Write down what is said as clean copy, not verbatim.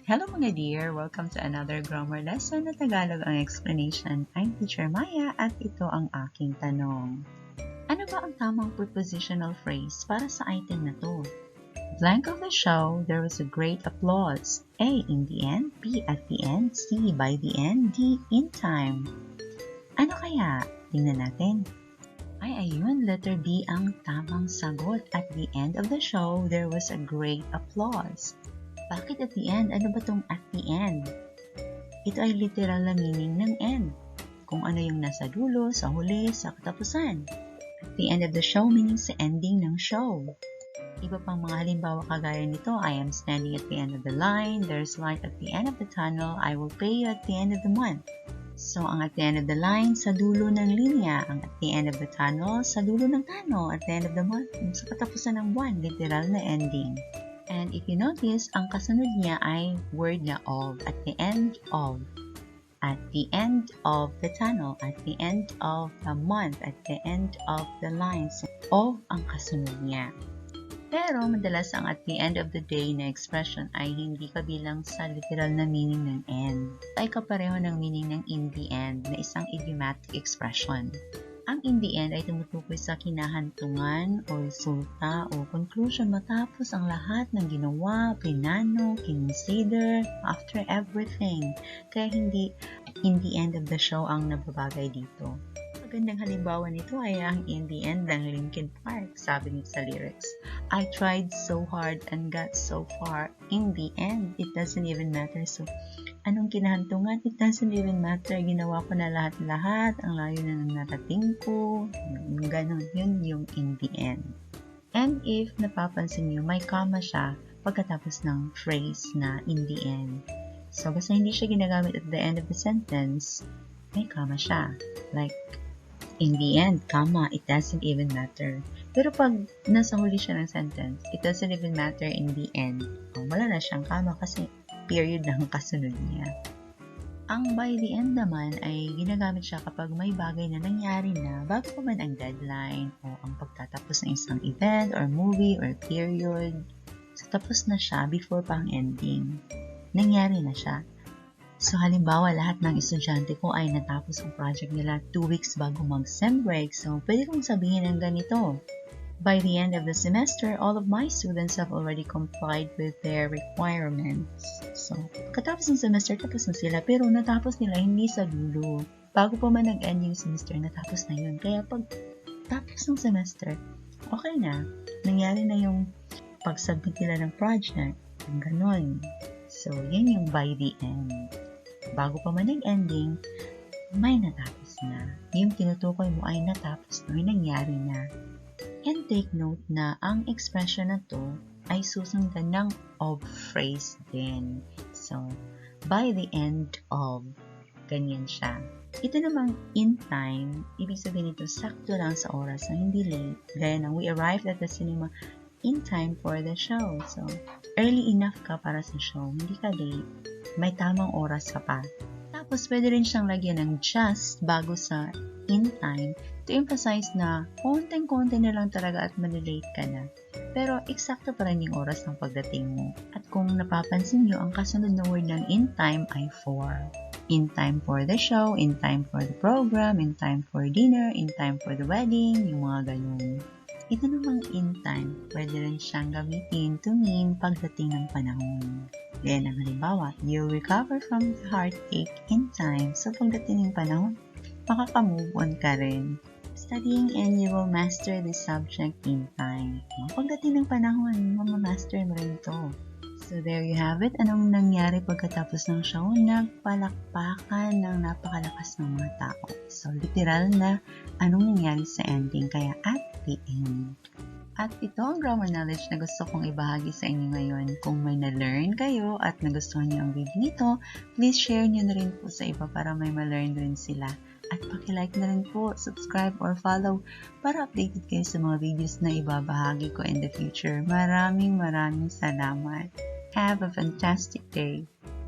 Hello mga dear! Welcome to another grammar lesson na Tagalog ang explanation. I'm Teacher Maya at ito ang aking tanong. Ano ba ang tamang prepositional phrase para sa item na to? Blank of the show, there was a great applause. A. In the end, B. At the end, C. By the end, D. In time. Ano kaya? Tingnan natin. Ayun, letter B ang tamang sagot. At the end of the show, there was a great applause. Bakit at the end? Ano ba tong at the end? Ito ay literal na meaning ng end. Kung ano yung nasa dulo, sa huli, sa katapusan. At the end of the show meaning sa ending ng show. Iba pang mga halimbawa kagaya nito, I am standing at the end of the line, there's light at the end of the tunnel, I will pay you at the end of the month. So, ang at the end of the line, sa dulo ng linya. Ang at the end of the tunnel, sa dulo ng tunnel. At the end of the month, sa katapusan ng buwan, literal na ending. And if you notice, ang kasunod niya ay word na of, at the end of. At the end of the tunnel, at the end of the month, at the end of the lines. Of ang kasunod niya. Pero madalas ang at the end of the day na expression ay hindi kabilang sa literal na meaning ng end. Ay kapareho ng meaning ng in the end na isang idiomatic expression. Ang in the end ay tumutukoy sa kinahantungan o resulta o conclusion matapos ang lahat ng ginawa, pinano, kinonsider, after everything. Kaya hindi in the end of the show ang nababagay dito. Magandang halimbawa nito ay ang in the end ng Linkin Park, sabi nito sa lyrics. I tried so hard and got so far. In the end, it doesn't even matter. So, anong kinahantungan? It doesn't even matter. Ginawa ko na lahat-lahat. Ang layo na narating ko. Yung ganun. Yun yung in the end. And if napapansin nyo, may comma siya pagkatapos ng phrase na in the end. So, basta hindi siya ginagamit at the end of the sentence, may comma siya. Like, in the end, comma, it doesn't even matter. Pero pag nasa huli siya ng sentence, it doesn't even matter in the end. Wala na siyang comma kasi period lang kasunod niya. Ang by the end naman ay ginagamit siya kapag may bagay na nangyari na bago pa man ang deadline o ang pagtatapos ng isang event or movie or period. So, tapos na siya before pa ang ending. Nangyari na siya. So, halimbawa, lahat ng estudyante ko ay natapos ang project nila 2 weeks bago mag-sem break. So, pwede kong sabihin ng ganito. By the end of the semester, all of my students have already complied with their requirements. So, pagkatapos ng semester, tapos na sila. Pero natapos nila hindi sa dulo. Bago pa man nag-end yung semester, natapos na yun. Kaya pag tapos ng semester, okay na. Nangyari na yung pag-submit nila ng project. Ganon. So, yan yung by the end. Bago pa man nag-ending, may natapos na. Yung tinutukoy mo ay natapos na, may nangyari na. And take note na ang expression na to ay susundan ng of phrase din. So, by the end of, ganyan siya. Ito namang in time, ibig sabihin nito sakto lang sa oras na hindi late. Gaya ng we arrived at the cinema in time for the show. So, early enough ka para sa show, hindi ka late. May tamang oras ka pa. Tapos, pwede rin siyang lagyan ng just bago sa in time to emphasize na konting-konti na lang talaga at malilate ka na. Pero, eksakto pa rin yung oras ng pagdating mo. At kung napapansin nyo, ang kasunod na word ng in time ay for. In time for the show, in time for the program, in time for dinner, in time for the wedding, yung mga ganun. Ito namang in time, pwede rin siyang gamitin to mean pagdating ng panahon. Yan ang halimbawa, you'll recover from the heartache in time. So, pagdating ng panahon, makaka-move on ka rin. Studying and you will master this subject in time. Pagdating ng panahon, mamamaster mo rin to. So, there you have it. Anong nangyari pagkatapos ng show? Nagpalakpakan ng napakalakas ng mga tao. So, literal na anong nangyari sa ending. Kaya, at the end. At ito ang grammar knowledge na gusto kong ibahagi sa inyo ngayon. Kung may na-learn kayo at nagustuhan niyo ang video nito, please share niyo na rin po sa iba para may ma-learn rin sila. At paki-like na rin po, subscribe or follow para updated kayo sa mga videos na ibabahagi ko in the future. Maraming salamat. Have a fantastic day.